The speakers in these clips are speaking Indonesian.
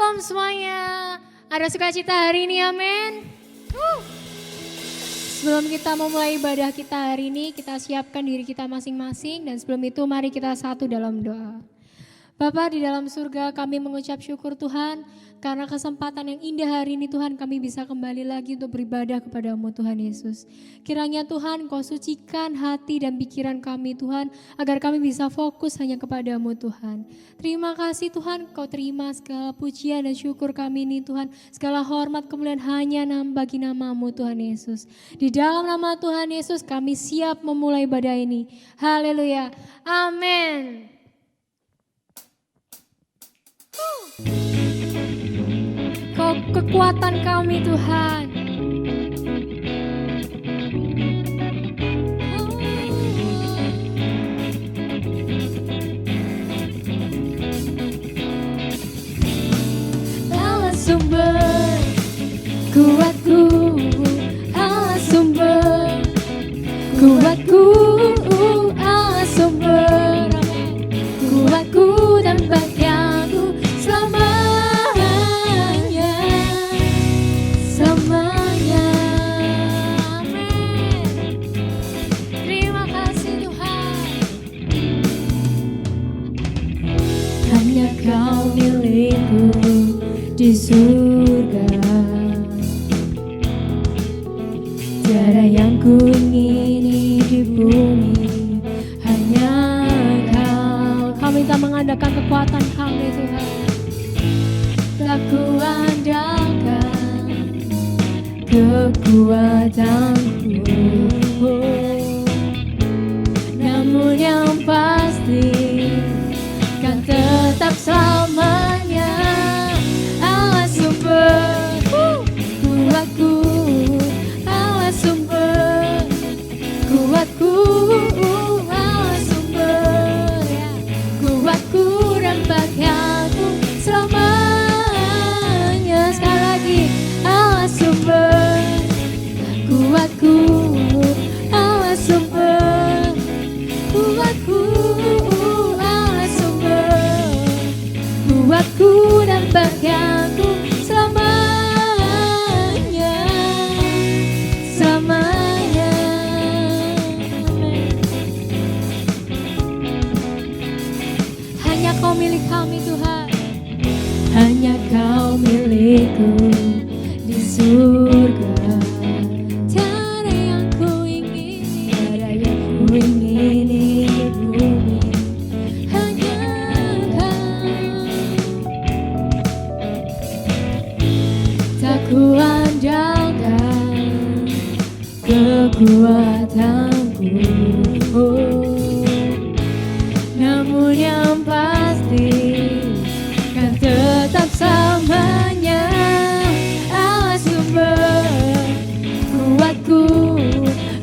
Shalom semuanya. Ada sukacita hari ini, amin. Sebelum kita memulai ibadah kita hari ini, kita siapkan diri kita masing-masing. Dan sebelum itu mari kita satu dalam doa. Bapa di dalam surga, kami mengucap syukur Tuhan, karena kesempatan yang indah hari ini Tuhan kami bisa kembali lagi untuk beribadah kepada-Mu Tuhan Yesus. Kiranya Tuhan Kau sucikan hati dan pikiran kami Tuhan, agar kami bisa fokus hanya kepada-Mu Tuhan. Terima kasih Tuhan, Kau terima segala pujian dan syukur kami ini Tuhan. Segala hormat kemuliaan hanya bagi nama-Mu Tuhan Yesus. Di dalam nama Tuhan Yesus kami siap memulai ibadah ini. Haleluya, amin. Kau kekuatan kami Tuhan. Allah sumber kuatku, Allah sumber kuatku, Allah sumber kuatku dan bahagiaku selamanya, selamanya. Amin. Terima kasih Tuhan. Hanya Kau milikku di surga, tiada yang ku ingini di bumi, hanya Kau. Kami minta mengandalkan kekuatan kami Tuhan. Tak ku andalkan kekuatanku, namun yang pasti kan tetap selamanya. Allah sumber kuatku, Allah sumber kuatku, Allah sumber kuatku dan bahagiaku selamanya. Sekali lagi, Allah sumber kuatku, Allah sumber kuatku, Allah sumber kuatku dan bahagiaku selamanya, selamanya. Hanya Kau milik kami Tuhan, hanya Kau milikku di surga. Tiada yang ku ingini, tiada yang ku ingini di bumi, hanya Kau. Tak ku andalkan kekuatanku, namun yang pasti kan tetap selamanya. Allah sumber kuatku,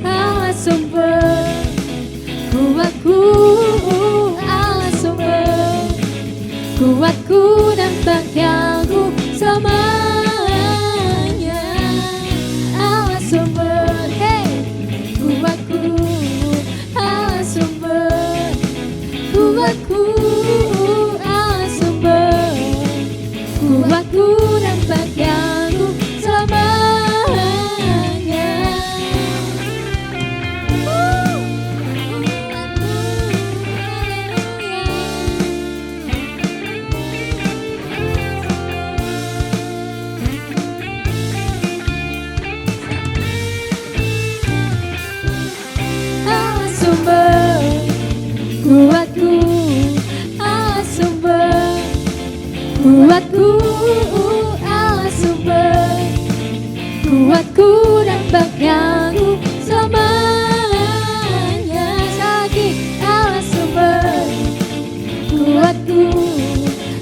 Allah sumber kuatku, Allah sumber kuatku dan bahagiaku selamanya. Allah sumber kuatku, Allah sumber kuatku, Allah sumber kuatku dan bahagiaku selamanya. Allah sumber kuatku, Allah sumber kuatku, Allah sumber kuatku dan bahagiaku selamanya. Lagi, Allah sumber kuatku,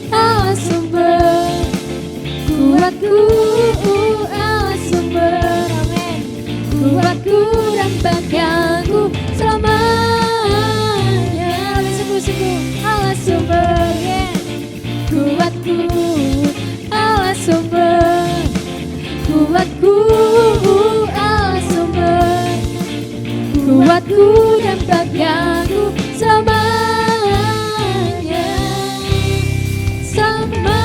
Allah sumber kuatku, Allah sumber kuatku dan bahagiaku selamanya. Sungguh-sungguh Allah sumber kuatku, Allah sumber kuatku, Allah sumber kuatku dan bahagiaku selamanya, selamanya.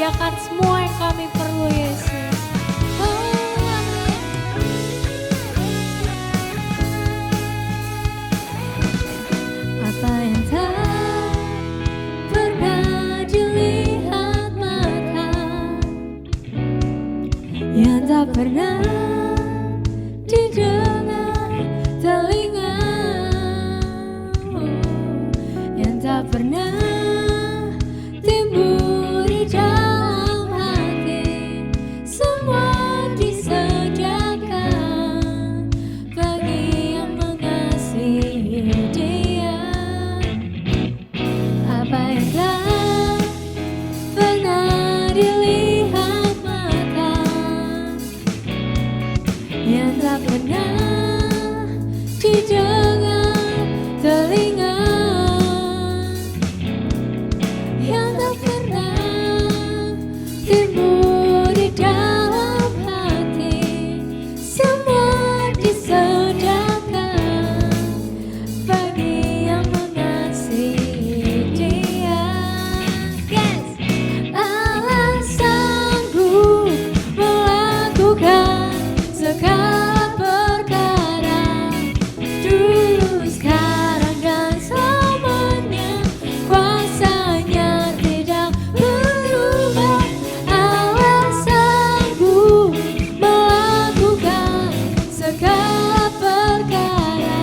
sediakan semua yang kami perlu, Yesus. Apa yang tak pernah dilihat mata, yang tak pernah didengar telinga, yang tak pernah timbul di dalam hati, semua disediakan bagi yang mengasihi Dia. Apa yang tak pernah dilihat mata, yang tak pernah didengar telinga, yang tak pernah timbul di dalam hati, semua disediakan bagi yang mengasihi Dia. Yes, Allah sanggup melakukan segala perkara, dulu, sekarang, dan selamanya. Kuasanya tidak berubah. Allah sanggup melakukan segala perkara,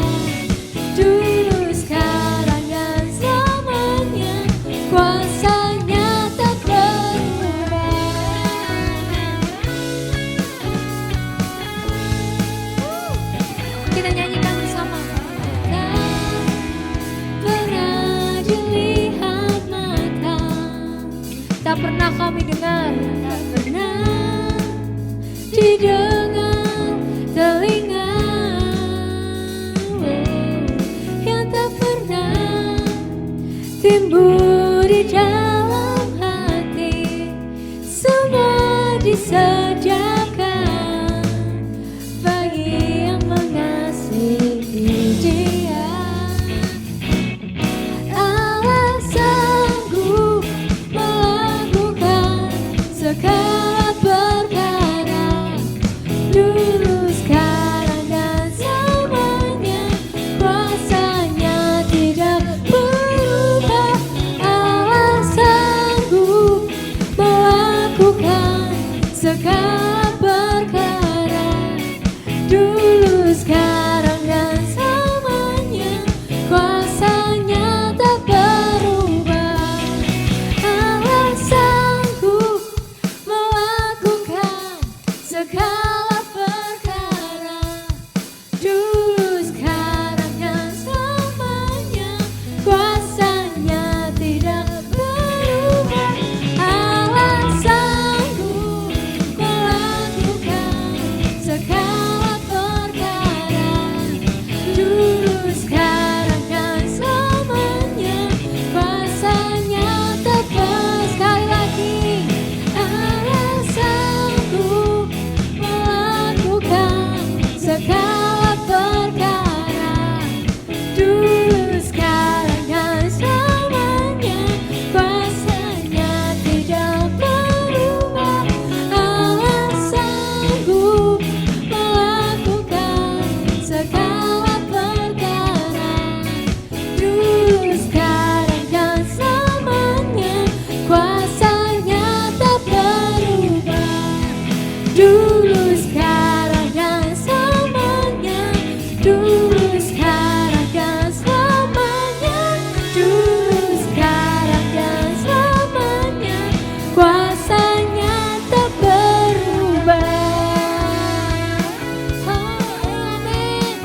dulu, sekarang, dan selamanya. Kuasanya tak berubah. Kita nyanyikan bersama. Tak pernah dilihat mata, tak pernah kami dengar, tak pernah didengar telinga, yang tak pernah timbul di dalam hati, semua disediakan bagi yang mengasihi Dia. Allah sanggup melakukan segala perkara, dulu, sekarang, dan selamanya. Kuasanya tidak berubah. Allah sanggup melakukan segala perkara, dulu, sekarang, dan selamanya. Kuasanya tak berubah. Allah sanggup melakukan segala perkara, dulu, sekarang, dan selamanya. Kuasanya tidak berubah. Allah sanggup melakukan segala perkara, dulu, sekarang, dan selamanya. Kuasanya tak berubah. Sekali lagi, Allah sanggup melakukan segala perkara, dulu, sekarang, dan selamanya. Kuasanya tidak berubah. Allah sanggup melakukan segala perkara, dulu, sekarang, dan selamanya. Kuasanya tak berubah. Dulu, sekarang, dan selamanya. Dulu, sekarang, dan selamanya. Dulu, sekarang, dan selamanya. Kuasanya tak berubah. Amin.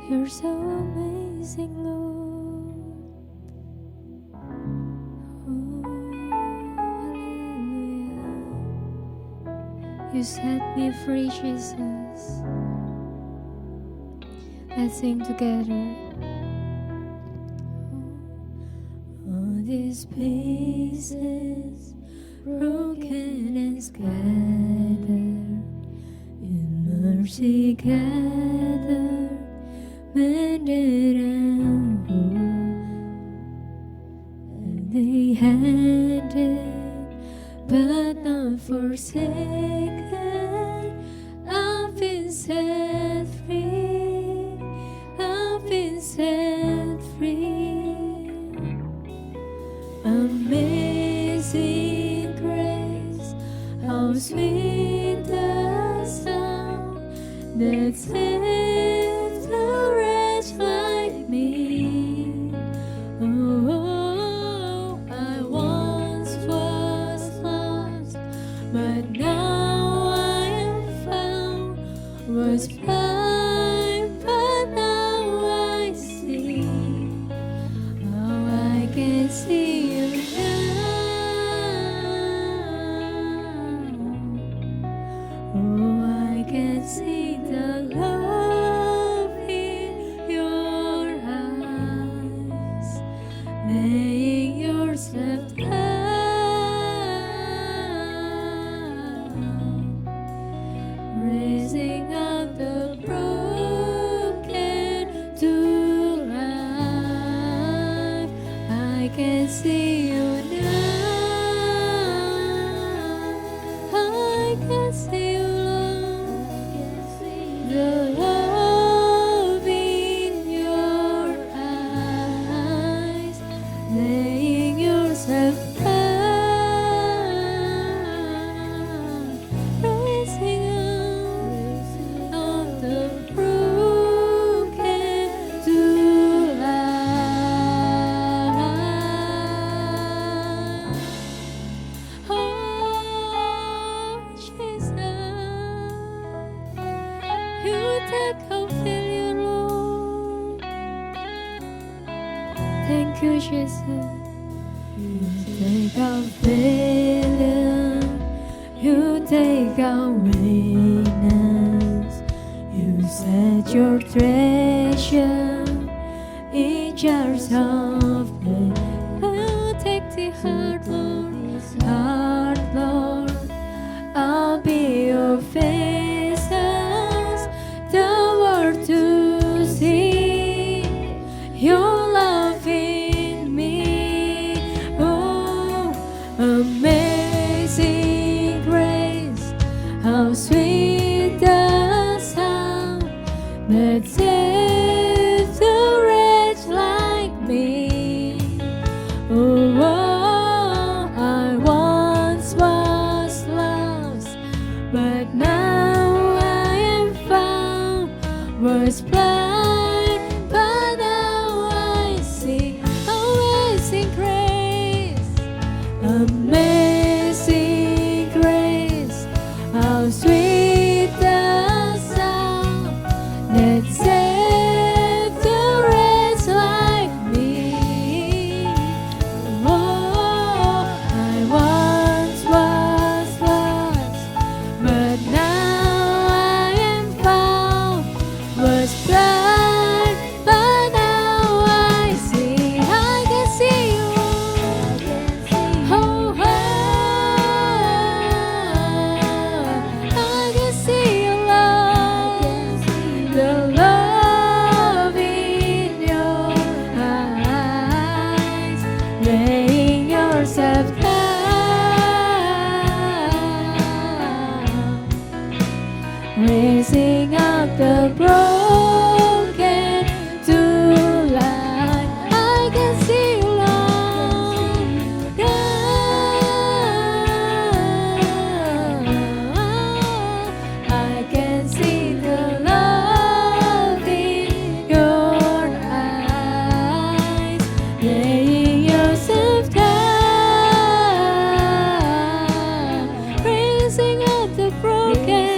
You're so amazing, Lord. Oh, hallelujah. You set me free, Jesus. Let's sing together. All these pieces broken and scattered, in mercy gathered, mended and whole. Empty-handed, but not forsaken. I've been set free. I've been set free. Amazing grace, how sweet the sound that saved a wretch like me. Oh, I once was lost, but now I am found. Was blind, but now I see. Oh, I can see you now. Oh, I can see the love in your eyes, laying yourself down, raising up the broken to life. I can see you now. I can see you, Lord. The love in your eyes, laying yourself down, raising up the broken to life. Oh, Jesus, you take our failure, Lord. Thank you, Jesus. You take our failure, you take our weakness, you set your treasure in jars of clay. I'll take the heart, Lord, I'll be your faces, the world to see your love in me. Oh, amazing grace, how sweet the sound that saves a wretch like me. Oh, I once was lost, but now I am found. Was blind, but now I see. Amazing grace, amazing grace, how sweet the sound that saved a wretch like me. Oh, I once was lost, but now I am found. Was blind, but now I see. I can see you. Oh, I can see your love, the love in your eyes, laying yourself down, raising up the broken to life. I can see you, Lord. I can see the love in your eyes, laying yourself down, raising up the broken.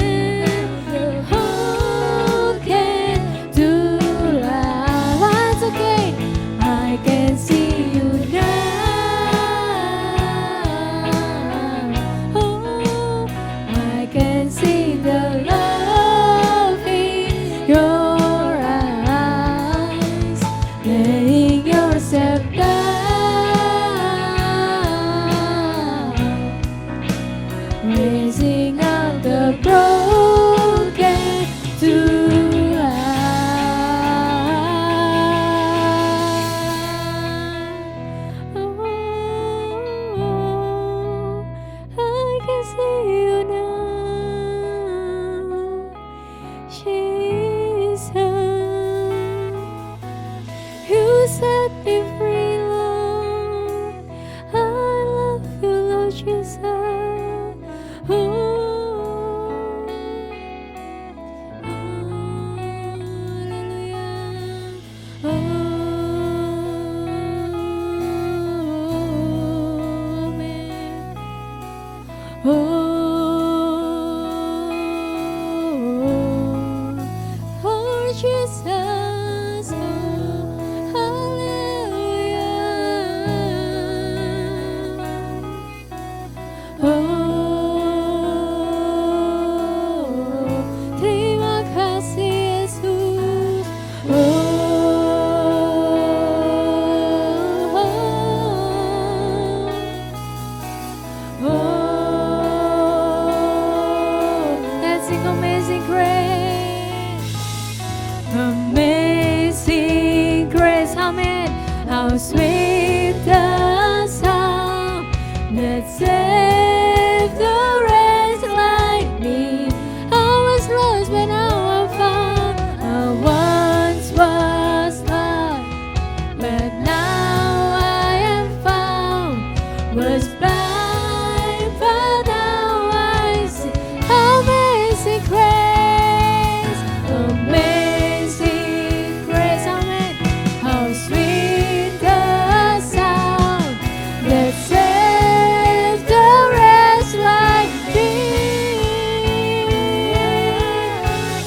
how sweet the sound that saved the wretch like me. I was lost but now I'm found. I once was lost but now I am found. Was blind but now I see. Amazing grace, amazing grace, amen. How sweet the sound that saved the wretch like me.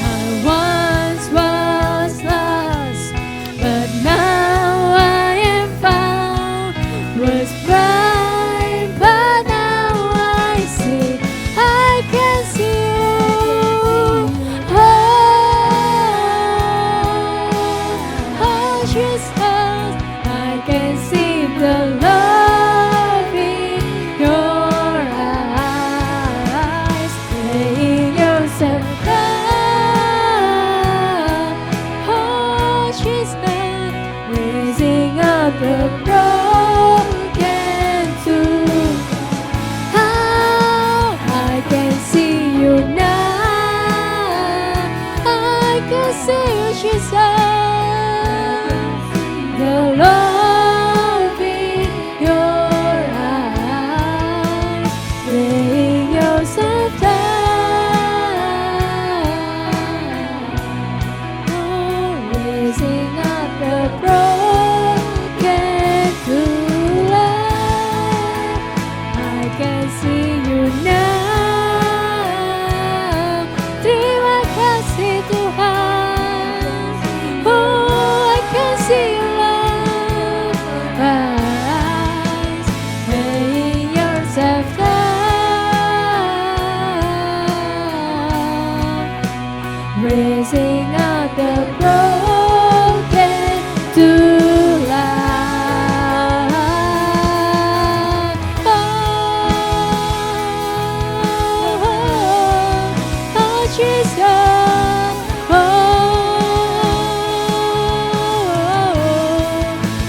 I once was lost, but now I am found. Was blind, but now I see. I can see you. Oh, Jesus, I can see the love in your eyes, laying yourself down. Oh, Jesus, raising up the broken too. How I can see you now. I can see you, Jesus. The love in your eyes, laying yourself down. Oh, raising up the broken to life. I can see you now. Terima kasih Tuhan. Oh, I can see your love eyes, laying yourself down, raising up the broken to life. Oh, Jesus.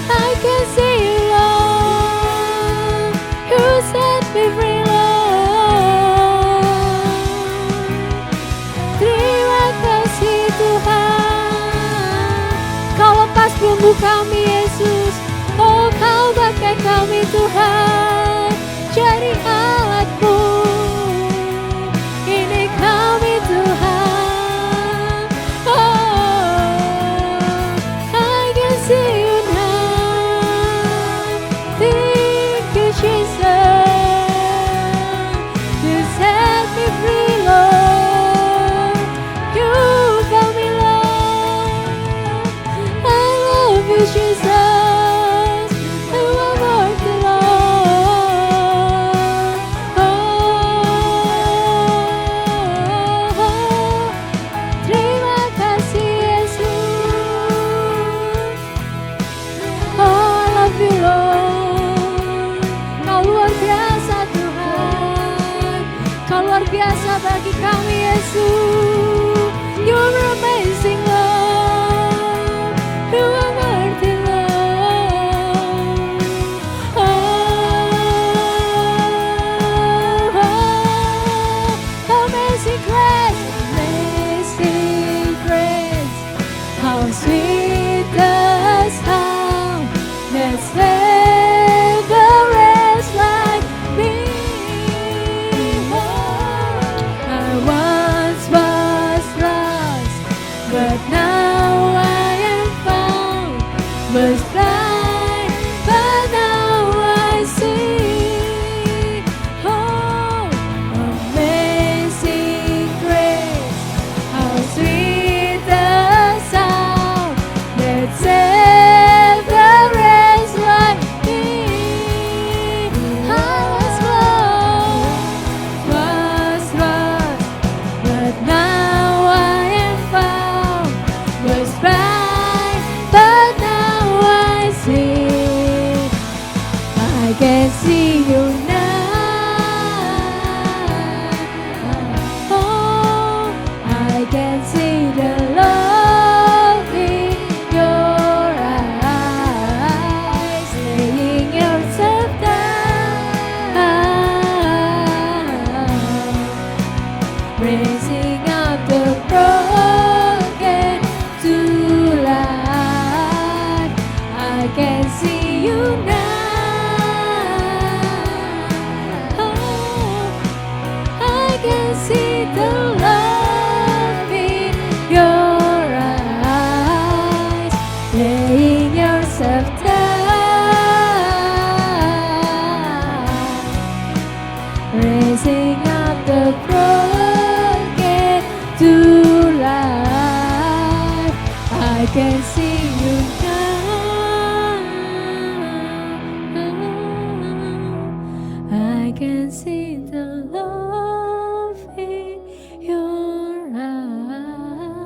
I can see you, Lord. You set me free, Lord. Terima kasih Tuhan. Kau lepas belenggu kami, Yesus. Oh, kau pakai kami, Tuhan. Jadi alatmu. Ini kami, Tuhan. Oh, I can see you now. Thank you, Jesus. You set me free, Lord. You found me, Lord. I love you, Jesus. You are worth it, Lord. Oh, terima kasih, Yesus. Oh, I love you, Lord. Kau luar biasa, Tuhan. Kau luar biasa bagi kami, Yesus. You are amazing, Lord. You are worthy, Lord. Oh, amazing grace, amazing grace. How sweet the sound that saved the wretch like me. I once was lost, but now I am found. Was blind, but now I see. Oh, amazing grace, how sweet the sound that saved the wretch like me. I was lost, but now I am found. Was blind, but now I see. I can see you now. Oh, I can see the love in your eyes. can see you now. I can see the love in your eyes,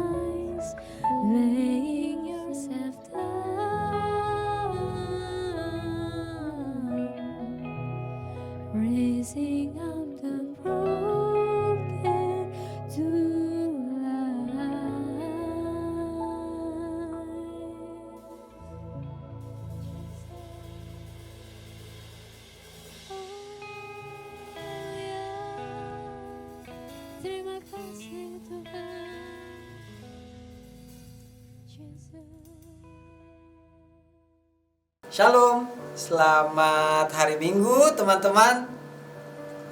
laying yourself down, raising up the broken to life. Terima kasih Tuhan Yesus. Shalom, selamat hari Minggu teman-teman.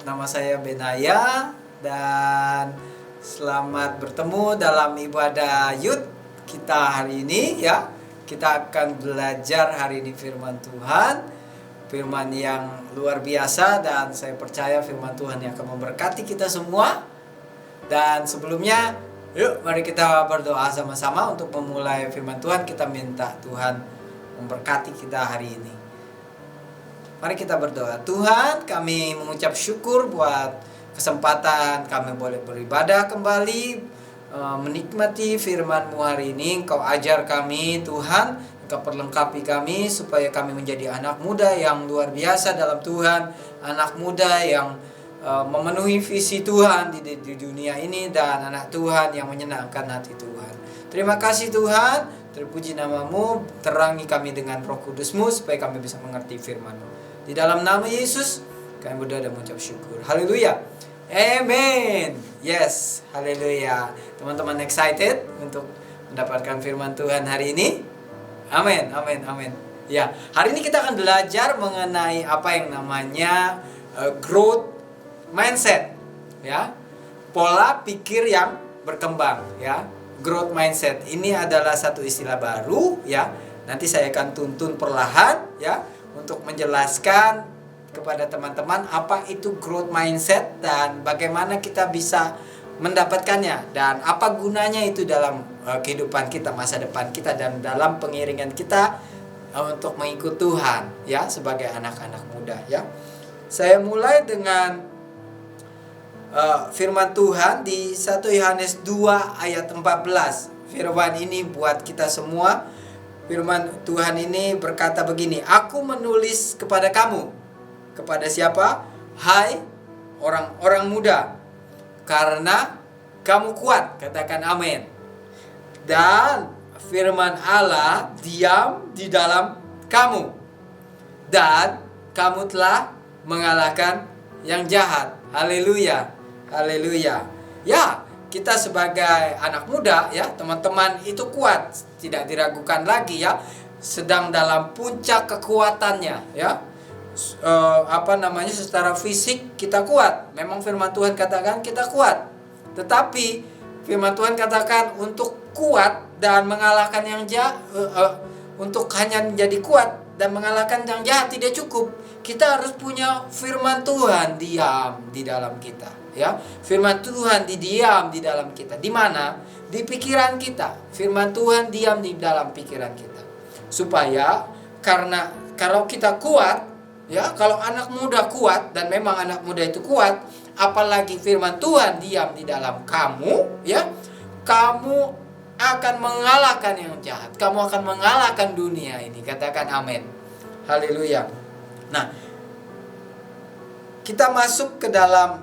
Nama saya Benaya dan selamat bertemu dalam ibadah Youth kita hari ini ya. Kita akan belajar hari ini firman Tuhan, firman yang luar biasa, dan saya percaya firman Tuhan yang akan memberkati kita semua. Dan sebelumnya, yuk mari kita berdoa sama-sama untuk memulai firman Tuhan. Kita minta Tuhan memberkati kita hari ini. Mari kita berdoa. Tuhan, kami mengucap syukur buat kesempatan kami boleh beribadah kembali, menikmati firman-Mu hari ini. Engkau ajar kami Tuhan, Engkau perlengkapi kami supaya kami menjadi anak muda yang luar biasa dalam Tuhan, anak muda yang memenuhi visi Tuhan di dunia ini, dan anak Tuhan yang menyenangkan hati Tuhan. Terima kasih Tuhan, terpuji nama-Mu, terangi kami dengan Roh Kudus-Mu supaya kami bisa mengerti firman-Mu. Di dalam nama Yesus kami berdoa dan mengucap syukur. Haleluya. Amen. Yes, haleluya. Teman-teman excited untuk mendapatkan firman Tuhan hari ini? Amin, amin, amin. Ya, hari ini kita akan belajar mengenai apa yang namanya growth mindset, ya, pola pikir yang berkembang, ya. Growth mindset ini adalah satu istilah baru, ya. Nanti saya akan tuntun perlahan, ya, untuk menjelaskan kepada teman-teman apa itu growth mindset dan bagaimana kita bisa mendapatkannya dan apa gunanya itu dalam kehidupan kita, masa depan kita, dan dalam pengiringan kita untuk mengikut Tuhan, ya, sebagai anak-anak muda, ya. Saya mulai dengan firman Tuhan di 1 Yohanes 2 ayat 14. Firman ini buat kita semua. Firman Tuhan ini berkata begini, "Aku menulis kepada kamu." Kepada siapa? Hai orang-orang muda, karena kamu kuat. Katakan amin. Dan firman Allah diam di dalam kamu, dan kamu telah mengalahkan yang jahat. Haleluya. Haleluya. Ya, kita sebagai anak muda, ya, teman-teman, itu kuat, tidak diragukan lagi, ya. Sedang dalam puncak kekuatannya, ya. Secara fisik kita kuat. Memang firman Tuhan katakan kita kuat. Tetapi firman Tuhan katakan untuk kuat dan mengalahkan yang jahat, untuk hanya menjadi kuat dan mengalahkan yang jahat tidak cukup. Kita harus punya firman Tuhan diam di dalam kita, ya. Firman Tuhan diam di dalam kita. Di mana? Di pikiran kita. Firman Tuhan diam di dalam pikiran kita. Supaya karena kalau kita kuat, ya, kalau anak muda kuat, dan memang anak muda itu kuat, apalagi firman Tuhan diam di dalam kamu, ya, kamu akan mengalahkan yang jahat. Kamu akan mengalahkan dunia ini. Katakan amin. Haleluya. Nah, kita masuk ke dalam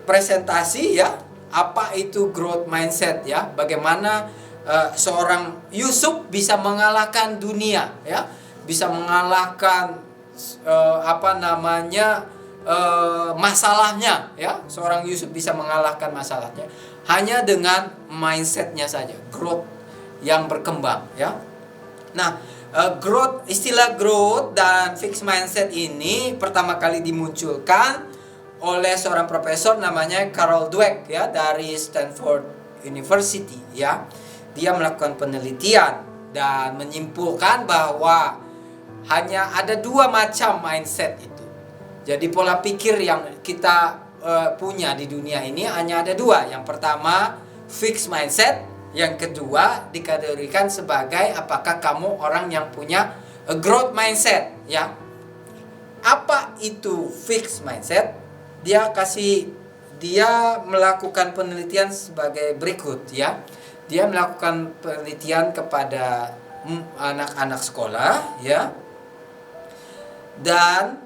presentasi, ya. Apa itu growth mindset, ya? Bagaimana seorang Yusuf bisa mengalahkan dunia, ya? Bisa mengalahkan masalahnya, ya. Seorang Yusuf bisa mengalahkan masalahnya hanya dengan mindsetnya saja, growth yang berkembang, ya. Nah, istilah growth dan fixed mindset ini pertama kali dimunculkan oleh seorang profesor namanya Carol Dweck, ya, dari Stanford University, ya. Dia melakukan penelitian dan menyimpulkan bahwa hanya ada dua macam mindset itu. Jadi pola pikir yang kita punya di dunia ini hanya ada dua. Yang pertama fixed mindset, Yang kedua dikategorikan sebagai apakah kamu orang yang punya a growth mindset, ya. Apa itu fixed mindset? Dia melakukan penelitian sebagai berikut, ya. Dia melakukan penelitian kepada anak-anak sekolah, ya. Dan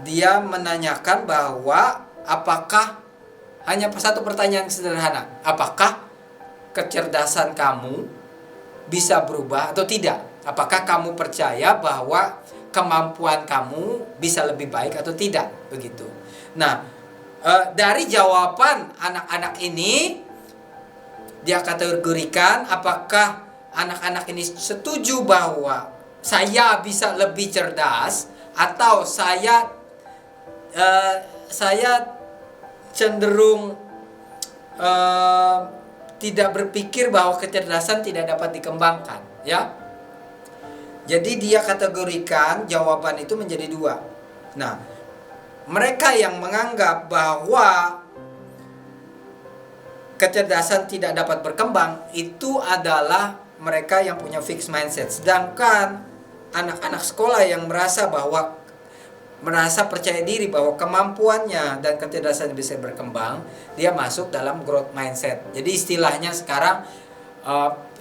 dia menanyakan bahwa apakah hanya satu pertanyaan sederhana, apakah kecerdasan kamu bisa berubah atau tidak? Apakah kamu percaya bahwa kemampuan kamu bisa lebih baik atau tidak? Begitu. Nah, dari jawaban anak-anak ini, dia kategorikan apakah anak-anak ini setuju bahwa saya bisa lebih cerdas atau saya cenderung tidak berpikir bahwa kecerdasan tidak dapat dikembangkan, ya. Jadi dia kategorikan jawaban itu menjadi dua. Nah, mereka yang menganggap bahwa kecerdasan tidak dapat berkembang itu adalah mereka yang punya fixed mindset. Sedangkan anak-anak sekolah yang merasa percaya diri bahwa kemampuannya dan kecerdasan bisa berkembang, dia masuk dalam growth mindset. Jadi istilahnya sekarang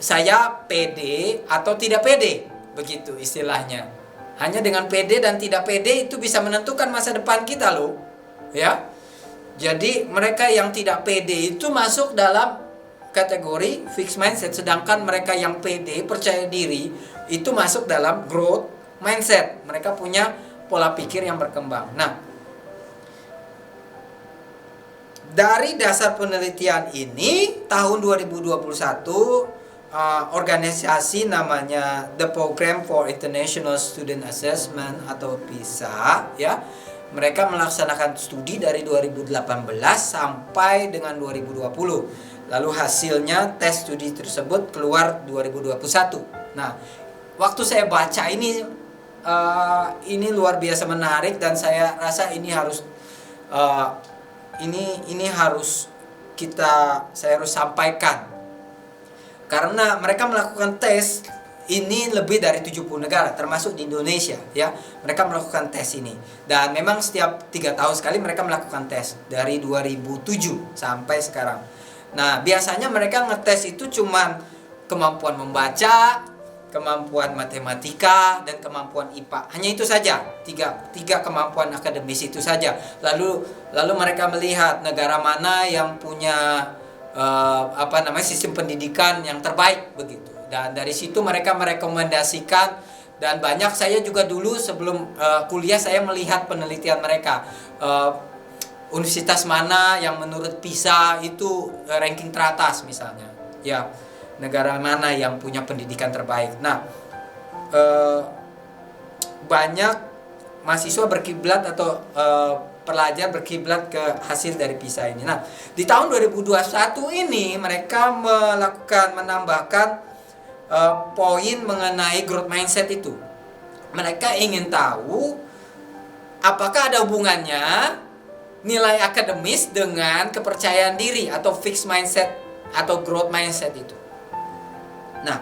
saya pede atau tidak pede, begitu istilahnya. Hanya dengan pede dan tidak pede itu bisa menentukan masa depan kita loh, ya. Jadi mereka yang tidak pede itu masuk dalam kategori fixed mindset, sedangkan mereka yang pede, percaya diri itu masuk dalam growth mindset. Mereka punya pola pikir yang berkembang. Nah, dari dasar penelitian ini tahun 2021 organisasi namanya The Program for International Student Assessment atau PISA, ya. Mereka melaksanakan studi dari 2018 sampai dengan 2020. Lalu hasilnya tes studi tersebut keluar 2021. Nah, waktu saya baca ini luar biasa menarik dan saya rasa ini harus saya harus sampaikan. Karena mereka melakukan tes ini lebih dari 70 negara termasuk di Indonesia, ya. Mereka melakukan tes ini dan memang setiap 3 tahun sekali mereka melakukan tes dari 2007 sampai sekarang. Nah, biasanya mereka ngetes itu cuman kemampuan membaca, kemampuan matematika, dan kemampuan IPA. Hanya itu saja, tiga kemampuan akademis itu saja. Lalu mereka melihat negara mana yang punya sistem pendidikan yang terbaik, begitu. Dan dari situ mereka merekomendasikan, dan banyak saya juga dulu sebelum kuliah saya melihat penelitian mereka. Universitas mana yang menurut PISA itu ranking teratas misalnya, ya. Negara mana yang punya pendidikan terbaik. Nah, banyak mahasiswa berkiblat atau pelajar berkiblat ke hasil dari PISA ini. Nah, di tahun 2021 ini mereka menambahkan poin mengenai growth mindset itu. Mereka ingin tahu apakah ada hubungannya nilai akademis dengan kepercayaan diri atau fixed mindset atau growth mindset itu. Nah,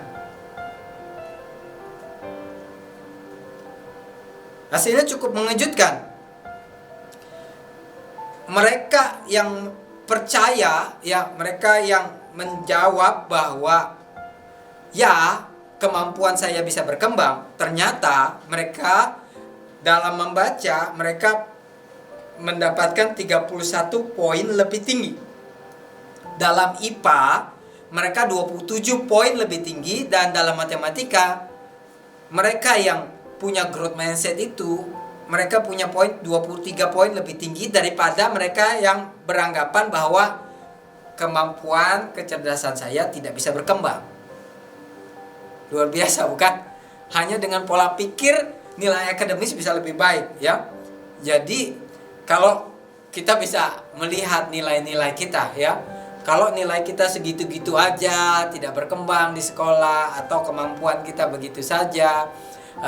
hasilnya cukup mengejutkan. Mereka yang percaya, ya, mereka yang menjawab bahwa ya, kemampuan saya bisa berkembang, ternyata mereka dalam membaca mereka mendapatkan 31 poin lebih tinggi. Dalam IPA mereka 27 poin lebih tinggi, dan dalam matematika mereka yang punya growth mindset itu mereka punya poin 23 poin lebih tinggi daripada mereka yang beranggapan bahwa kemampuan kecerdasan saya tidak bisa berkembang. Luar biasa, bukan? Hanya dengan pola pikir nilai akademis bisa lebih baik, ya. Jadi kalau kita bisa melihat nilai-nilai kita, ya. Kalau nilai kita segitu-gitu aja, tidak berkembang di sekolah, atau kemampuan kita begitu saja,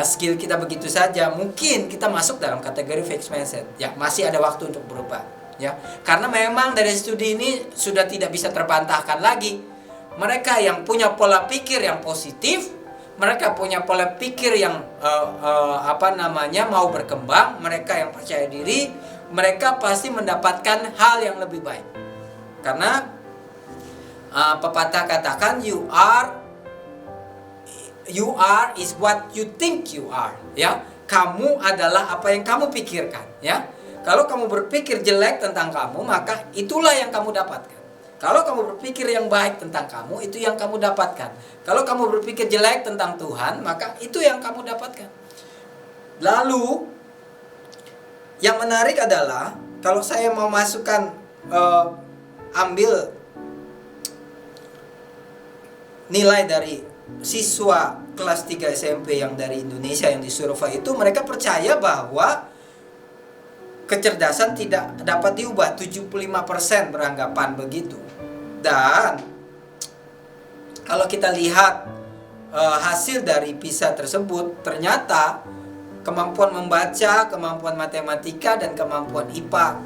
skill kita begitu saja, mungkin kita masuk dalam kategori fixed mindset. Ya, masih ada waktu untuk berubah. ya. Karena memang dari studi ini sudah tidak bisa terbantahkan lagi. Mereka yang punya pola pikir yang positif, mereka punya pola pikir yang mau berkembang, mereka yang percaya diri, mereka pasti mendapatkan hal yang lebih baik. Karena pepatah katakan you are is what you think you are, ya. Kamu adalah apa yang kamu pikirkan, ya. Kalau kamu berpikir jelek tentang kamu, maka itulah yang kamu dapatkan. Kalau kamu berpikir yang baik tentang kamu, itu yang kamu dapatkan. Kalau kamu berpikir jelek tentang Tuhan, maka itu yang kamu dapatkan. Lalu yang menarik adalah kalau saya mau masukkan ambil nilai dari siswa kelas 3 SMP yang dari Indonesia yang disurvei itu, mereka percaya bahwa kecerdasan tidak dapat diubah. 75% beranggapan begitu. Dan kalau kita lihat hasil dari PISA tersebut, ternyata kemampuan membaca, kemampuan matematika, dan kemampuan IPA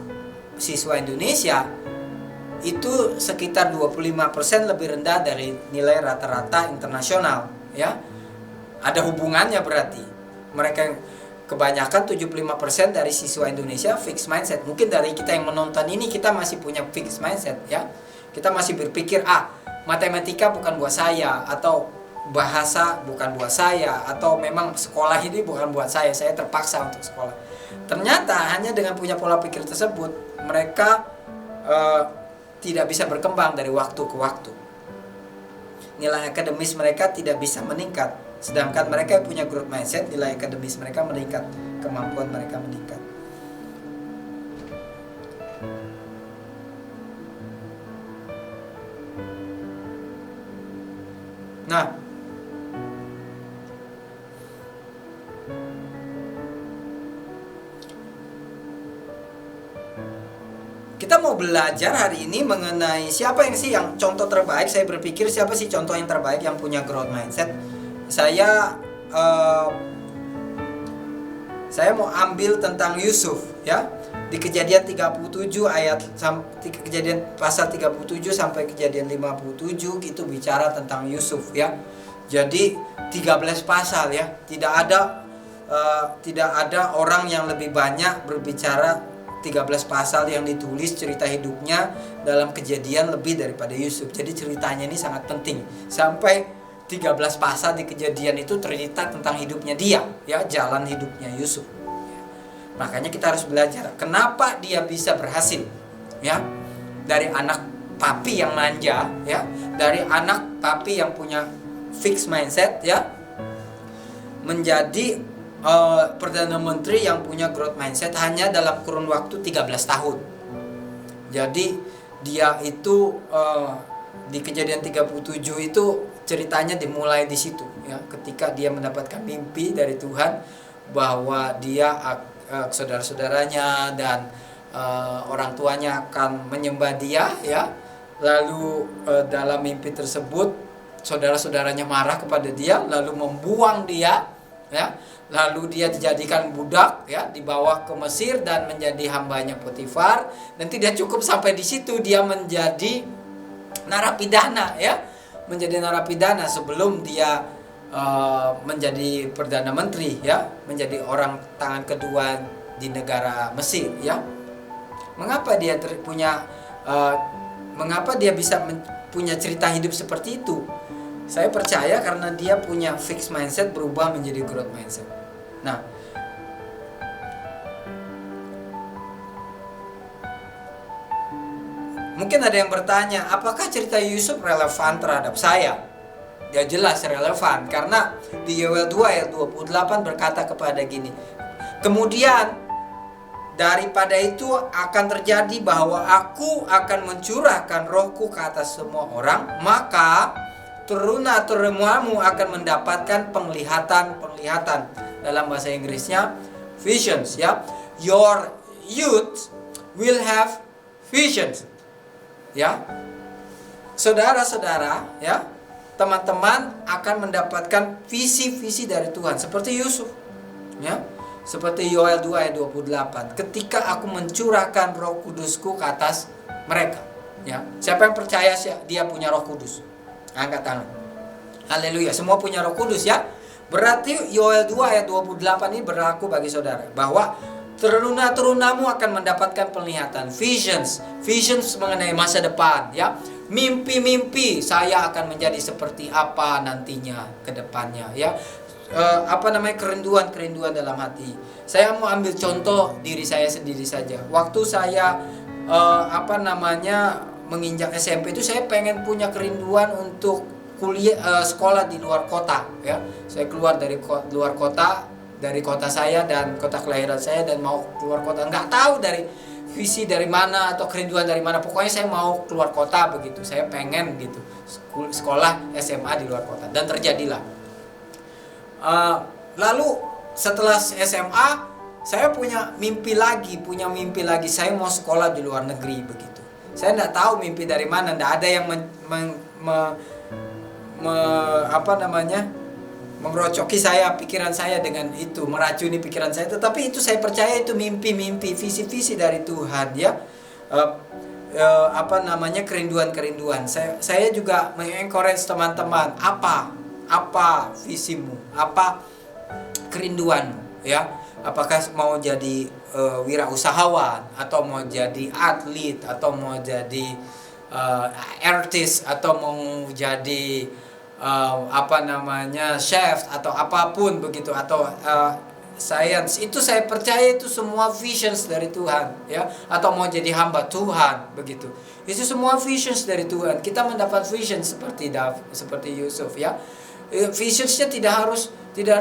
siswa Indonesia itu sekitar 25% lebih rendah dari nilai rata-rata internasional, ya. Ada hubungannya berarti. Mereka kebanyakan 75% dari siswa Indonesia fixed mindset. Mungkin dari kita yang menonton ini kita masih punya fixed mindset, ya. Kita masih berpikir, matematika bukan buat saya, atau bahasa bukan buat saya, atau memang sekolah ini bukan buat saya terpaksa untuk sekolah. Ternyata hanya dengan punya pola pikir tersebut, mereka tidak bisa berkembang dari waktu ke waktu. Nilai akademis mereka tidak bisa meningkat. Sedangkan mereka yang punya growth mindset, nilai akademis mereka meningkat, kemampuan mereka meningkat. Nah, kita mau belajar hari ini mengenai siapa yang sih yang contoh terbaik. Saya berpikir siapa sih contoh yang terbaik yang punya growth mindset. Saya mau ambil tentang Yusuf, ya. Di Kejadian 37 Kejadian pasal 37 sampai Kejadian 57 itu bicara tentang Yusuf, ya. Jadi 13 pasal, ya. Tidak ada orang yang lebih banyak berbicara 13 pasal yang ditulis cerita hidupnya dalam Kejadian lebih daripada Yusuf. Jadi ceritanya ini sangat penting. Sampai 13 pasal di Kejadian itu cerita tentang hidupnya dia, ya, jalan hidupnya Yusuf. Makanya kita harus belajar kenapa dia bisa berhasil, ya. Dari anak papi yang manja, ya, dari anak papi yang punya fixed mindset, ya, menjadi Perdana Menteri yang punya growth mindset hanya dalam kurun waktu 13 tahun. Jadi dia itu di Kejadian 37 itu ceritanya dimulai di situ, ya, ketika dia mendapatkan mimpi dari Tuhan bahwa dia saudara-saudaranya dan orang tuanya akan menyembah dia, ya. Lalu dalam mimpi tersebut saudara-saudaranya marah kepada dia, lalu membuang dia, ya. Lalu dia dijadikan budak, ya, dibawa ke Mesir dan menjadi hambanya Potifar. Dan tidak cukup sampai di situ, dia menjadi narapidana, ya, menjadi narapidana sebelum dia menjadi Perdana Menteri, ya, menjadi orang tangan kedua di negara Mesir, ya. Mengapa dia mengapa dia bisa punya cerita hidup seperti itu? Saya percaya karena dia punya fixed mindset berubah menjadi growth mindset. Nah, mungkin ada yang bertanya, apakah cerita Yusuf relevan terhadap saya? Ya jelas relevan, karena di Yoel 2 ayat 28 berkata kepada gini, kemudian daripada itu akan terjadi bahwa aku akan mencurahkan rohku ke atas semua orang, maka teruna-terunamu akan mendapatkan penglihatan. Dalam bahasa Inggrisnya visions, ya. Your youth will have visions, ya. Saudara-saudara, ya, teman-teman akan mendapatkan visi-visi dari Tuhan seperti Yusuf, ya. Seperti Yoel 2 ayat 28. Ketika aku mencurahkan Roh Kudusku ke atas mereka. Ya, siapa yang percaya dia punya Roh Kudus? Angkat tangan. Haleluya, semua punya Roh Kudus ya. Berarti Yoel 2 ayat 28 ini berlaku bagi saudara, bahwa teruna-terunamu akan mendapatkan penglihatan, visions mengenai masa depan ya. Mimpi-mimpi saya akan menjadi seperti apa nantinya ke depannya ya. Kerinduan dalam hati. Saya mau ambil contoh diri saya sendiri saja. Waktu saya menginjak SMP itu, saya pengen punya kerinduan untuk sekolah di luar kota ya. Saya keluar dari luar kota, dari kota saya dan kota kelahiran saya, dan mau keluar kota. Nggak tahu dari visi dari mana atau kerinduan dari mana, pokoknya saya mau keluar kota begitu. Saya pengen gitu sekolah SMA di luar kota, dan terjadilah. Lalu setelah SMA saya punya mimpi lagi, saya mau sekolah di luar negeri begitu. Saya nggak tahu mimpi dari mana, nggak ada yang mengerocoki pikiran saya dengan itu, meracuni pikiran saya. Tetapi itu saya percaya itu mimpi-mimpi, visi-visi dari Tuhan ya. Kerinduan-kerinduan. Saya juga mengencourage teman-teman, apa visimu, apa kerinduanmu ya. Apakah mau jadi wirausahawan, atau mau jadi atlet, atau mau jadi artis, atau mau jadi chef, atau apapun begitu, atau science. Itu saya percaya itu semua visions dari Tuhan ya. Atau mau jadi hamba Tuhan begitu, itu semua visions dari Tuhan. Kita mendapat vision seperti Yusuf ya. Visionsnya tidak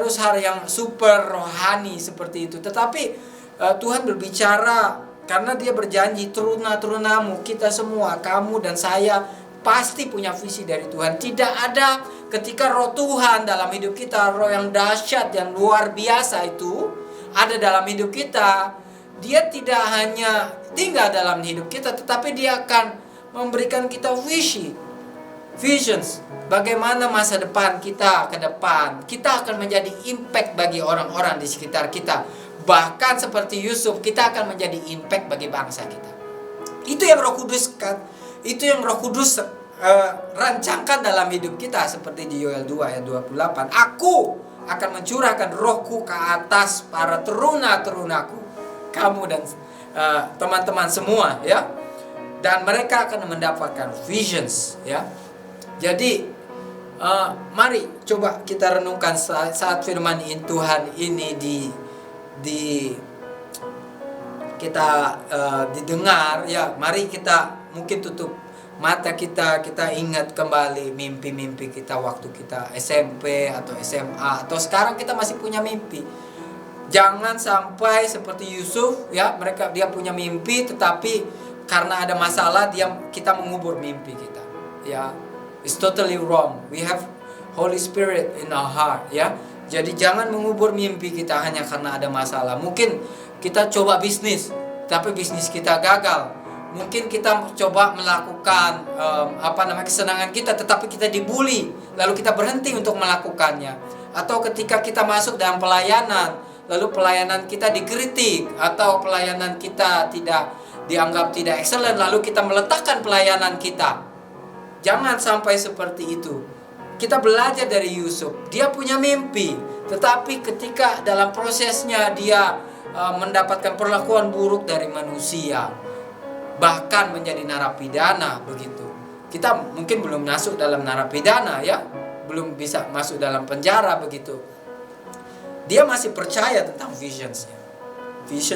harus hal yang super rohani seperti itu, tetapi Tuhan berbicara karena Dia berjanji, teruna-terunamu, kita semua, kamu dan saya pasti punya visi dari Tuhan. Tidak ada ketika roh Tuhan dalam hidup kita, roh yang dahsyat, yang luar biasa itu ada dalam hidup kita, Dia tidak hanya tinggal dalam hidup kita, tetapi Dia akan memberikan kita visions. Bagaimana masa depan kita ke depan, kita akan menjadi impact bagi orang-orang di sekitar kita. Bahkan seperti Yusuf, kita akan menjadi impact bagi bangsa kita. Itu yang Roh Kudus rancangkan dalam hidup kita, seperti di Yoel 2 ayat 28. Aku akan mencurahkan rohku ke atas para teruna-terunaku, kamu dan teman-teman semua ya. Dan mereka akan mendapatkan visions ya. Jadi mari coba kita renungkan saat firman Tuhan ini kita didengar ya. Mari kita mungkin tutup mata kita ingat kembali mimpi-mimpi kita waktu kita SMP atau SMA, atau sekarang kita masih punya mimpi. Jangan sampai seperti Yusuf ya, dia punya mimpi, tetapi karena ada masalah kita mengubur mimpi kita ya. It's totally wrong. We have Holy Spirit in our heart ya. Jadi jangan mengubur mimpi kita hanya karena ada masalah. Mungkin kita coba bisnis, tapi bisnis kita gagal. Mungkin kita coba melakukan kesenangan kita, tetapi kita dibully, lalu kita berhenti untuk melakukannya. Atau ketika kita masuk dalam pelayanan, lalu pelayanan kita dikritik, atau pelayanan kita dianggap tidak excellent, lalu kita meletakkan pelayanan kita. Jangan sampai seperti itu. Kita belajar dari Yusuf. Dia punya mimpi, tetapi ketika dalam prosesnya dia mendapatkan perlakuan buruk dari manusia, bahkan menjadi narapidana begitu. Kita mungkin belum masuk dalam narapidana ya, belum bisa masuk dalam penjara begitu. Dia masih percaya tentang vision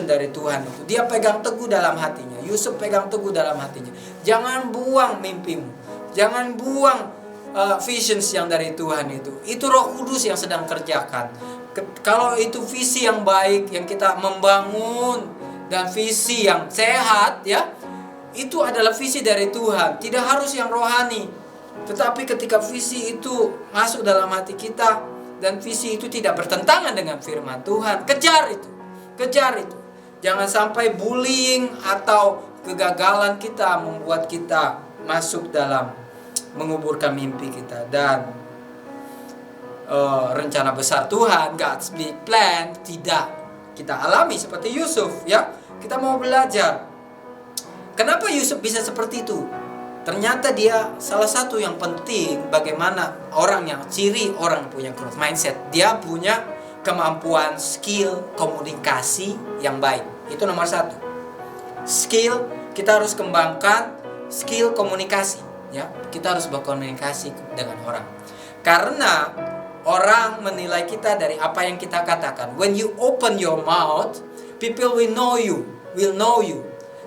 dari Tuhan itu. Dia pegang teguh dalam hatinya. Yusuf pegang teguh dalam hatinya. Jangan buang mimpimu. Jangan buang visions yang dari Tuhan itu. Itu Roh Kudus yang sedang kerjakan. Kalau itu visi yang baik, yang kita membangun, dan visi yang sehat ya, itu adalah visi dari Tuhan. Tidak harus yang rohani. Tetapi ketika visi itu masuk dalam hati kita, dan visi itu tidak bertentangan dengan firman Tuhan, kejar itu. Jangan sampai bullying atau kegagalan kita membuat kita masuk dalam menguburkan mimpi kita dan rencana besar Tuhan, God's big plan. Tidak. kita alami seperti Yusuf ya. Kita mau belajar. Kenapa Yusuf bisa seperti itu? Ternyata dia salah satu yang penting bagaimana ciri orang punya growth mindset. Dia punya kemampuan skill komunikasi yang baik. Itu nomor satu. Skill, kita harus kembangkan skill komunikasi ya. Kita harus berkomunikasi dengan orang. Karena orang menilai kita dari apa yang kita katakan. When you open your mouth, people will know you.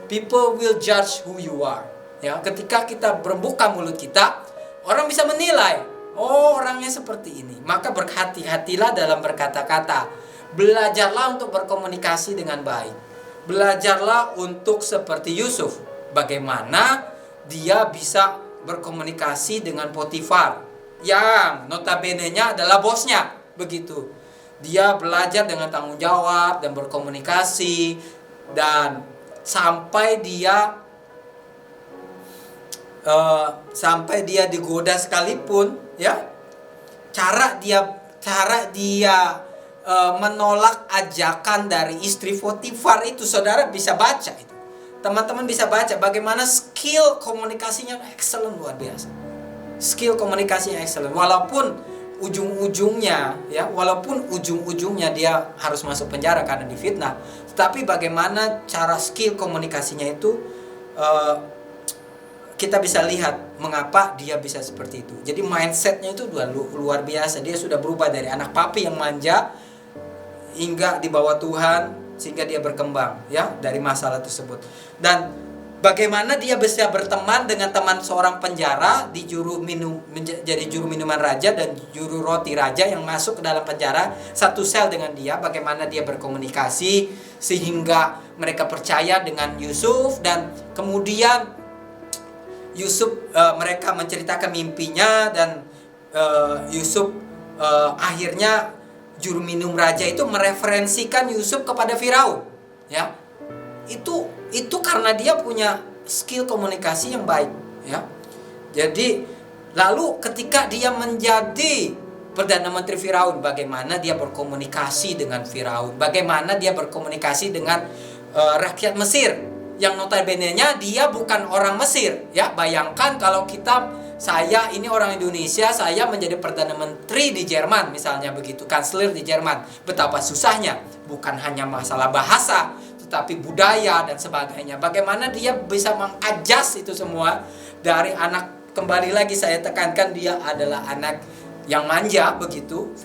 People will judge who you are. Ya, ketika kita berbuka mulut kita, orang bisa menilai, oh orangnya seperti ini. Maka berhati-hatilah dalam berkata-kata. Belajarlah untuk berkomunikasi dengan baik. Belajarlah untuk seperti Yusuf. Bagaimana dia bisa berkomunikasi dengan Potifar, yang notabene-nya adalah bosnya. Begitu. Dia belajar dengan tanggung jawab dan berkomunikasi. Dan sampai dia digoda sekalipun ya, cara dia menolak ajakan dari istri Potifar itu, saudara bisa baca itu. Teman-teman bisa baca bagaimana skill komunikasinya excellent, luar biasa. Skill komunikasinya excellent. Walaupun ujung-ujungnya dia harus masuk penjara karena difitnah, tetapi bagaimana cara skill komunikasinya itu kita bisa lihat mengapa dia bisa seperti itu. Jadi mindsetnya itu luar biasa. Dia sudah berubah dari anak papi yang manja hingga di bawah Tuhan, sehingga dia berkembang ya dari masalah tersebut. Dan bagaimana dia bisa berteman dengan teman seorang penjara menjadi juru minuman raja dan juru roti raja yang masuk ke dalam penjara, satu sel dengan dia. Bagaimana dia berkomunikasi sehingga mereka percaya dengan Yusuf. Dan kemudian mereka menceritakan mimpinya. Dan Yusuf akhirnya juru minum raja itu mereferensikan Yusuf kepada Firaun ya. Itu karena dia punya skill komunikasi yang baik ya. Jadi lalu ketika dia menjadi Perdana Menteri Firaun, bagaimana dia berkomunikasi dengan Firaun, bagaimana dia berkomunikasi dengan rakyat Mesir yang notabene-nya dia bukan orang Mesir ya. Bayangkan kalau saya ini orang Indonesia, saya menjadi Perdana Menteri di Jerman misalnya begitu, kanselir di Jerman. Betapa susahnya, bukan hanya masalah bahasa, tetapi budaya dan sebagainya. Bagaimana dia bisa mengadjust itu semua dari anak, kembali lagi saya tekankan, dia adalah anak yang manja begitu.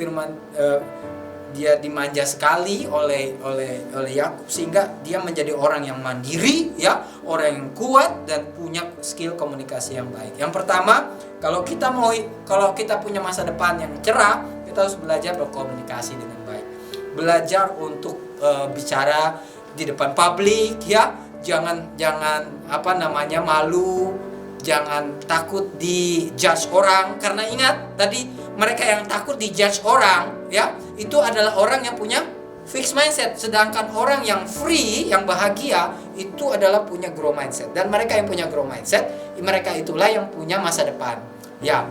Dia dimanja sekali oleh Yakub, sehingga dia menjadi orang yang mandiri ya, orang yang kuat dan punya skill komunikasi yang baik. Yang pertama, kalau kita punya masa depan yang cerah, kita harus belajar berkomunikasi dengan baik. Belajar untuk bicara di depan publik ya, jangan malu, jangan takut di-judge orang. Karena ingat tadi, mereka yang takut di-judge orang ya, itu adalah orang yang punya fixed mindset. Sedangkan orang yang free, yang bahagia, itu adalah punya grow mindset. Dan mereka yang punya grow mindset, mereka itulah yang punya masa depan ya.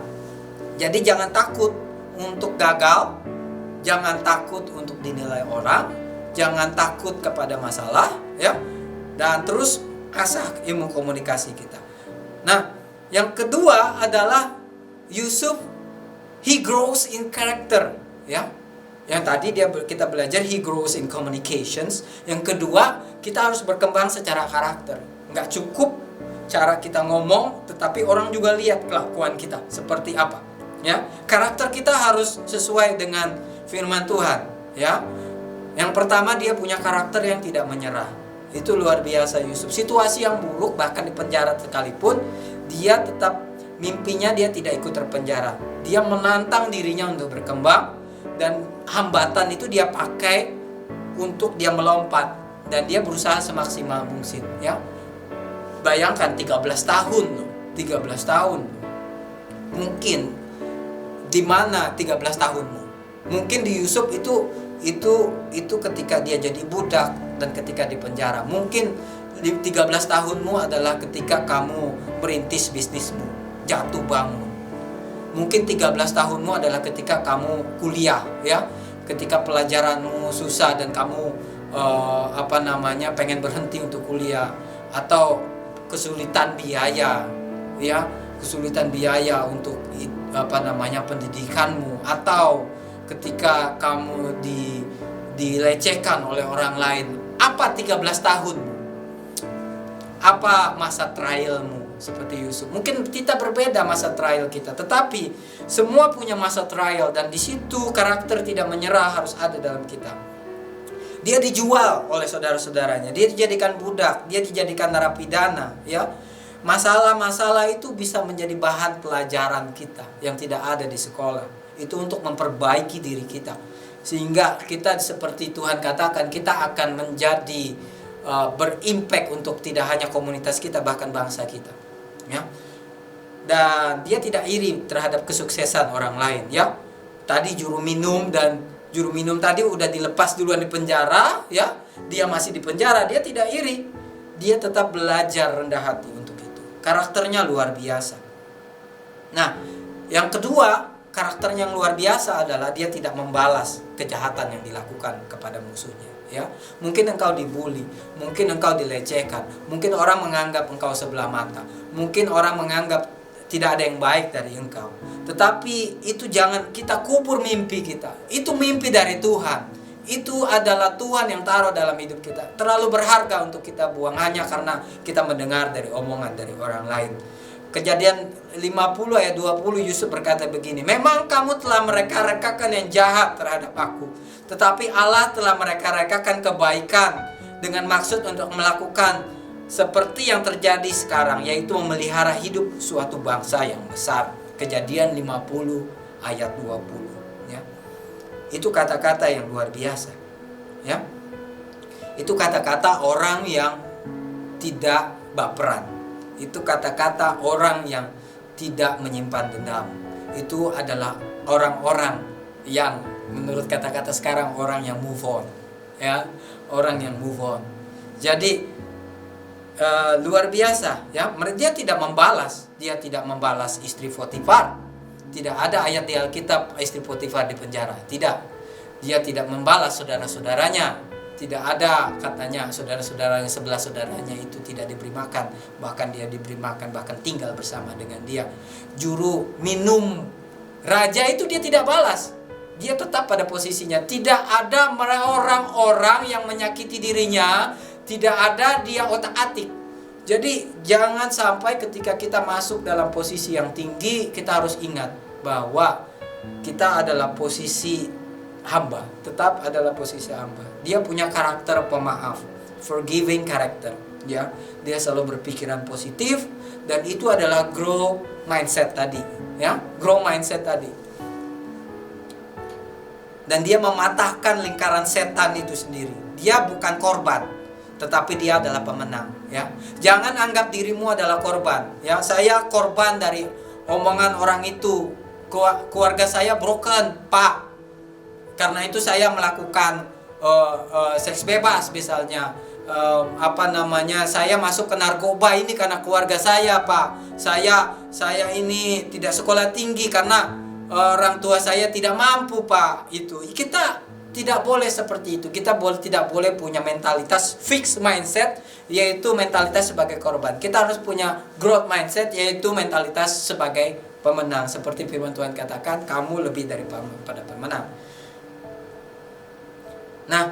Jadi jangan takut untuk gagal, jangan takut untuk dinilai orang, jangan takut kepada masalah ya. Dan terus asah ilmu komunikasi kita. Nah, yang kedua adalah Yusuf, he grows in character ya. Yang tadi kita belajar he grows in communications. Yang kedua, kita harus berkembang secara karakter. Nggak cukup cara kita ngomong, tetapi orang juga lihat kelakuan kita seperti apa ya. Karakter kita harus sesuai dengan firman Tuhan ya. Yang pertama, dia punya karakter yang tidak menyerah. Itu luar biasa Yusuf. Situasi yang buruk, bahkan di penjara sekalipun, dia tetap mimpinya, dia tidak ikut terpenjara. Dia menantang dirinya untuk berkembang, dan hambatan itu dia pakai untuk dia melompat, dan dia berusaha semaksimal mungkin ya. Bayangkan 13 tahun loh, 13 tahun. Mungkin di mana 13 tahunmu? Mungkin di Yusuf itu ketika dia jadi budak dan ketika di penjara. Mungkin 13 tahunmu adalah ketika kamu merintis bisnismu, jatuh bangun. Mungkin 13 tahunmu adalah ketika kamu kuliah ya, ketika pelajaranmu susah dan kamu pengen berhenti untuk kuliah, atau kesulitan biaya, ya, kesulitan biaya untuk pendidikanmu, atau ketika kamu dilecehkan oleh orang lain. Apa 13 tahunmu? Apa masa trialmu seperti Yusuf? Mungkin kita berbeda masa trial kita, tetapi semua punya masa trial, dan di situ karakter tidak menyerah harus ada dalam kita. Dia dijual oleh saudara-saudaranya, dia dijadikan budak, dia dijadikan narapidana, ya. Masalah-masalah itu bisa menjadi bahan pelajaran kita yang tidak ada di sekolah. Itu untuk memperbaiki diri kita, sehingga kita seperti Tuhan katakan, kita akan menjadi berimpact untuk tidak hanya komunitas kita, bahkan bangsa kita, ya. Dan dia tidak iri terhadap kesuksesan orang lain, ya. Tadi juru minum tadi udah dilepas duluan di penjara, ya. Dia masih di penjara, dia tidak iri. Dia tetap belajar rendah hati untuk itu. Karakternya luar biasa. Nah, yang kedua, karakternya yang luar biasa adalah dia tidak membalas kejahatan yang dilakukan kepada musuhnya, ya. Mungkin engkau dibully, mungkin engkau dilecehkan, mungkin orang menganggap engkau sebelah mata, mungkin orang menganggap tidak ada yang baik dari engkau. Tetapi itu jangan kita kubur mimpi kita. Itu mimpi dari Tuhan. Itu adalah Tuhan yang taruh dalam hidup kita. Terlalu berharga untuk kita buang hanya karena kita mendengar dari omongan dari orang lain. Kejadian 50 ayat 20, Yusuf berkata begini, memang kamu telah mereka-rekakan yang jahat terhadap aku, tetapi Allah telah mereka-rekakan kebaikan dengan maksud untuk melakukan seperti yang terjadi sekarang, yaitu memelihara hidup suatu bangsa yang besar. Kejadian 50 ayat 20, ya. Itu kata-kata yang luar biasa, ya. Itu kata-kata orang yang tidak baperan. Itu kata-kata orang yang tidak menyimpan dendam. Itu adalah orang-orang yang menurut kata-kata sekarang orang yang move on, ya, orang yang move on. Jadi luar biasa, ya. Dia tidak membalas istri Potifar. Tidak ada ayat di Alkitab istri Potifar di penjara, tidak. Dia tidak membalas saudara-saudaranya. Tidak ada katanya saudara-saudaranya, sebelah saudaranya itu tidak diberi makan, bahkan dia diberi makan, bahkan tinggal bersama dengan dia. Juru minum raja itu dia tidak balas. Dia tetap pada posisinya. Tidak ada orang-orang yang menyakiti dirinya, tidak ada dia otak-atik. Jadi jangan sampai ketika kita masuk dalam posisi yang tinggi, kita harus ingat bahwa kita adalah posisi hamba, tetap adalah posisi hamba. Dia punya karakter pemaaf, forgiving karakter, ya. Dia selalu berpikiran positif, dan itu adalah grow mindset tadi, ya, grow mindset tadi. Dan dia mematahkan lingkaran setan itu sendiri. Dia bukan korban, tetapi dia adalah pemenang, ya. Jangan anggap dirimu adalah korban, ya. Saya korban dari omongan orang itu, keluarga saya broken, Pak. Karena itu saya melakukan seks bebas misalnya. Saya masuk ke narkoba ini karena keluarga saya, Pak. Saya ini tidak sekolah tinggi karena orang tua saya tidak mampu, Pak. Itu kita tidak boleh seperti itu. Kita tidak boleh punya mentalitas fixed mindset, yaitu mentalitas sebagai korban. Kita harus punya growth mindset, yaitu mentalitas sebagai pemenang. Seperti firman Tuhan katakan, kamu lebih daripada pemenang. Nah,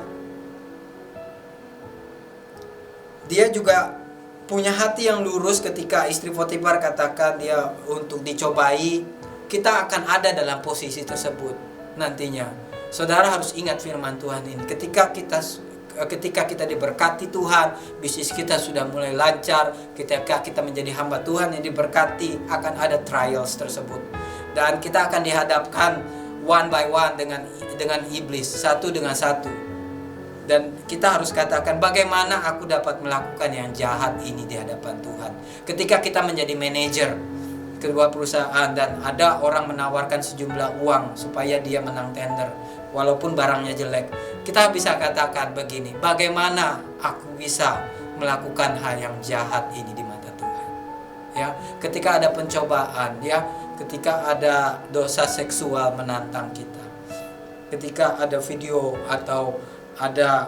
dia juga punya hati yang lurus ketika istri Potifar katakan dia untuk dicobai. Kita akan ada dalam posisi tersebut nantinya. Saudara harus ingat firman Tuhan ini. Ketika kita diberkati Tuhan, bisnis kita sudah mulai lancar, ketika kita menjadi hamba Tuhan yang diberkati, akan ada trials tersebut. Dan kita akan dihadapkan one by one dengan iblis, satu dengan satu. Dan kita harus katakan, bagaimana aku dapat melakukan yang jahat ini di hadapan Tuhan. Ketika kita menjadi manajer kedua perusahaan dan ada orang menawarkan sejumlah uang supaya dia menang tender, walaupun barangnya jelek, kita bisa katakan begini, bagaimana aku bisa melakukan hal yang jahat ini di mata Tuhan, ya. Ketika ada pencobaan, ya, ketika ada dosa seksual menantang kita, ketika ada video atau ada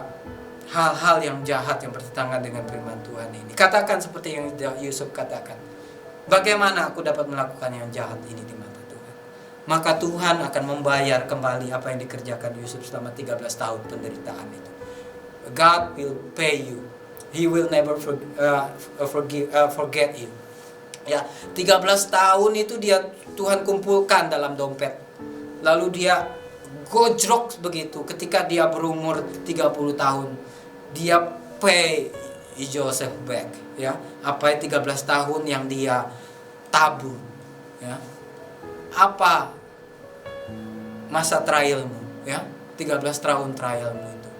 hal-hal yang jahat yang bertentangan dengan firman Tuhan ini. Katakan seperti yang Yusuf katakan, bagaimana aku dapat melakukan yang jahat ini di mata Tuhan? Maka Tuhan akan membayar kembali apa yang dikerjakan Yusuf selama 13 tahun penderitaan itu. God will pay you. He will never forget you. Ya, 13 tahun itu Tuhan kumpulkan dalam dompet. Lalu dia gojrok begitu. Ketika dia berumur 30 tahun, dia pay Joseph back, ya. Apa 13 tahun yang dia tabung, ya. Apa masa trialmu, ya? 13 tahun trialmu itu.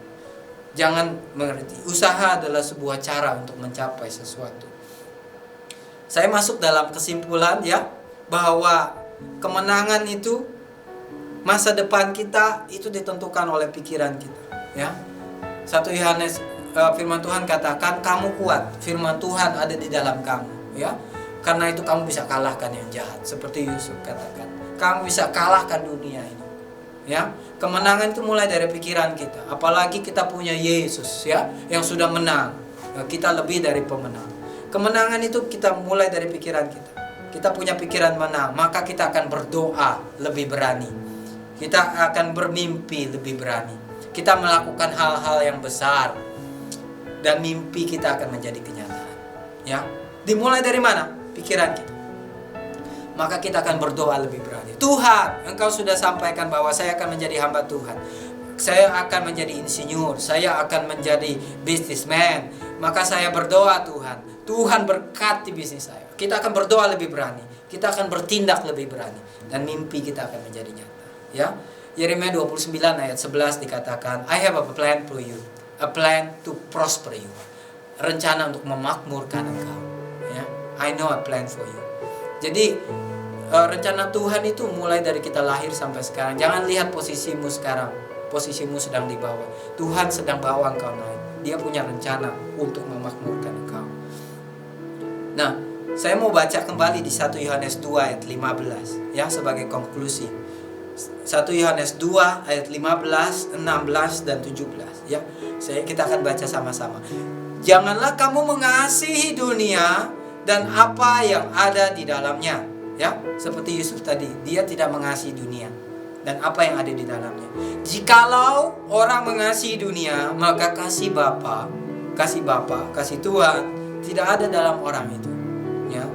Jangan mengerti, usaha adalah sebuah cara untuk mencapai sesuatu. Saya masuk dalam kesimpulan, ya, bahwa kemenangan itu, masa depan kita itu ditentukan oleh pikiran kita, ya. 1 Yohanes, firman Tuhan katakan, kamu kuat, firman Tuhan ada di dalam kamu, ya. Karena itu kamu bisa kalahkan yang jahat. Seperti Yusuf katakan, kamu bisa kalahkan dunia ini, ya. Kemenangan itu mulai dari pikiran kita. Apalagi kita punya Yesus, ya, yang sudah menang. Kita lebih dari pemenang. Kemenangan itu kita mulai dari pikiran kita. Kita punya pikiran menang, maka kita akan berdoa lebih berani. Kita akan bermimpi lebih berani. Kita melakukan hal-hal yang besar, dan mimpi kita akan menjadi kenyataan, ya. Dimulai dari mana? Pikiran kita. Maka kita akan berdoa lebih berani. Tuhan, Engkau sudah sampaikan bahwa saya akan menjadi hamba Tuhan. Saya akan menjadi insinyur, saya akan menjadi businessman. Maka saya berdoa, Tuhan, Tuhan berkati bisnis saya. Kita akan berdoa lebih berani. Kita akan bertindak lebih berani, dan mimpi kita akan menjadi nyata, ya. Yeremia 29 ayat 11 dikatakan, I have a plan for you, a plan to prosper you. Rencana untuk memakmurkan engkau, ya. I know a plan for you. Jadi rencana Tuhan itu mulai dari kita lahir sampai sekarang. Jangan lihat posisimu sekarang, posisimu sedang di bawah. Tuhan sedang bawa engkau naik. Dia punya rencana untuk memakmurkan engkau. Nah, saya mau baca kembali di 1 Yohanes 2 ayat 15, ya, sebagai konklusi. 1 Yohanes 2 ayat 15, 16 dan 17, ya. Kita akan baca sama-sama. Janganlah kamu mengasihi dunia dan apa yang ada di dalamnya, ya. Seperti Yusuf tadi, dia tidak mengasihi dunia dan apa yang ada di dalamnya. Jikalau orang mengasihi dunia, maka kasih Bapa, kasih Tuhan tidak ada dalam orang itu, ya.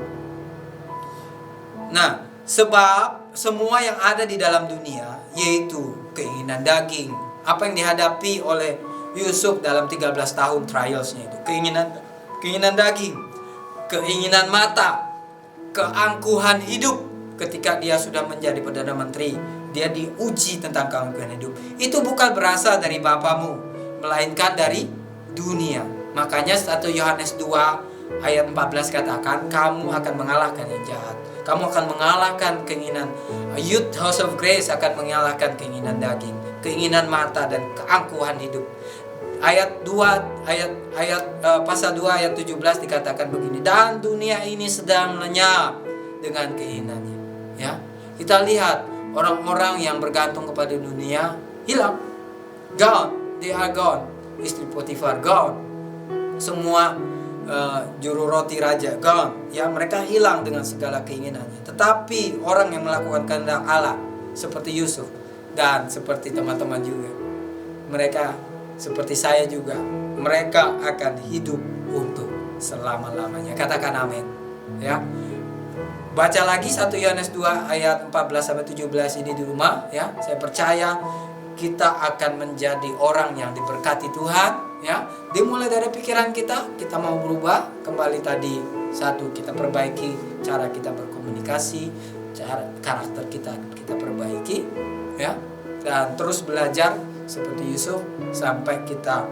Nah, sebab semua yang ada di dalam dunia, yaitu keinginan daging, apa yang dihadapi oleh Yusuf dalam 13 tahun trialsnya itu, keinginan daging, keinginan mata, keangkuhan hidup. Ketika dia sudah menjadi Perdana Menteri, dia diuji tentang keangkuhan hidup. Itu bukan berasal dari bapamu, melainkan dari dunia. Makanya 1 Yohanes 2 ayat 14 katakan, kamu akan mengalahkan yang jahat. Kamu akan mengalahkan keinginan. Youth House of Grace akan mengalahkan keinginan daging, keinginan mata, dan keangkuhan hidup. Pasal 2 ayat 17 dikatakan begini, dan dunia ini sedang lenyap dengan keinginannya, ya. Kita lihat orang-orang yang bergantung kepada dunia hilang, gone, they are gone. Istri Potifar gone, semua juru roti raja gone, ya. Mereka hilang dengan segala keinginannya. Tetapi orang yang melakukan kehendak Allah, seperti Yusuf dan seperti teman-teman juga, mereka seperti saya juga, mereka akan hidup untuk selama-lamanya. Katakan amin, ya. Baca lagi 1 Yohanes 2 ayat 14 sampai 17 ini di rumah, ya. Saya percaya kita akan menjadi orang yang diberkati Tuhan, ya. Dimulai dari pikiran kita mau berubah kembali tadi. Satu, kita perbaiki cara kita berkomunikasi, cara karakter kita perbaiki, ya. Dan terus belajar seperti Yusuf sampai kita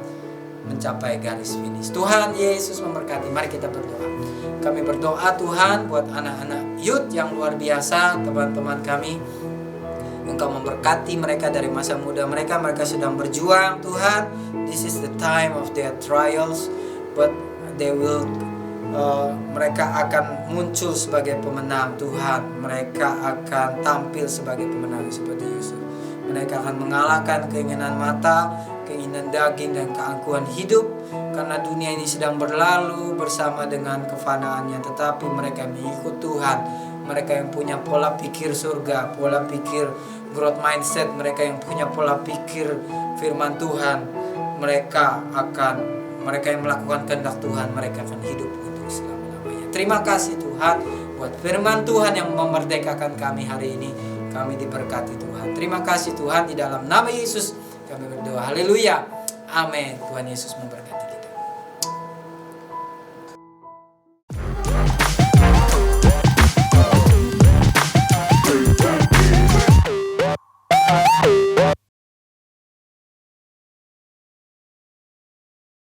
mencapai garis finish. Tuhan Yesus memberkati. Mari kita berdoa. Kami berdoa, Tuhan, buat anak-anak youth yang luar biasa, teman-teman kami. Engkau memberkati mereka dari masa muda mereka. Mereka sedang berjuang, Tuhan. This is the time of their trials, but they will mereka akan muncul sebagai pemenang, Tuhan. Mereka akan tampil sebagai pemenang seperti Yusuf. Mereka akan mengalahkan keinginan mata, keinginan daging, dan keangkuhan hidup. Karena dunia ini sedang berlalu bersama dengan kefanaannya, tetapi mereka mengikut Tuhan. Mereka yang punya pola pikir surga, pola pikir growth mindset, mereka yang punya pola pikir firman Tuhan, mereka yang melakukan kehendak Tuhan, mereka akan hidup untuk selama-lamanya. Terima kasih Tuhan buat firman Tuhan yang memerdekakan kami hari ini. Kami diberkati Tuhan. Terima kasih Tuhan, di dalam nama Yesus kami berdoa. Haleluya. Amin. Tuhan Yesus memberkati.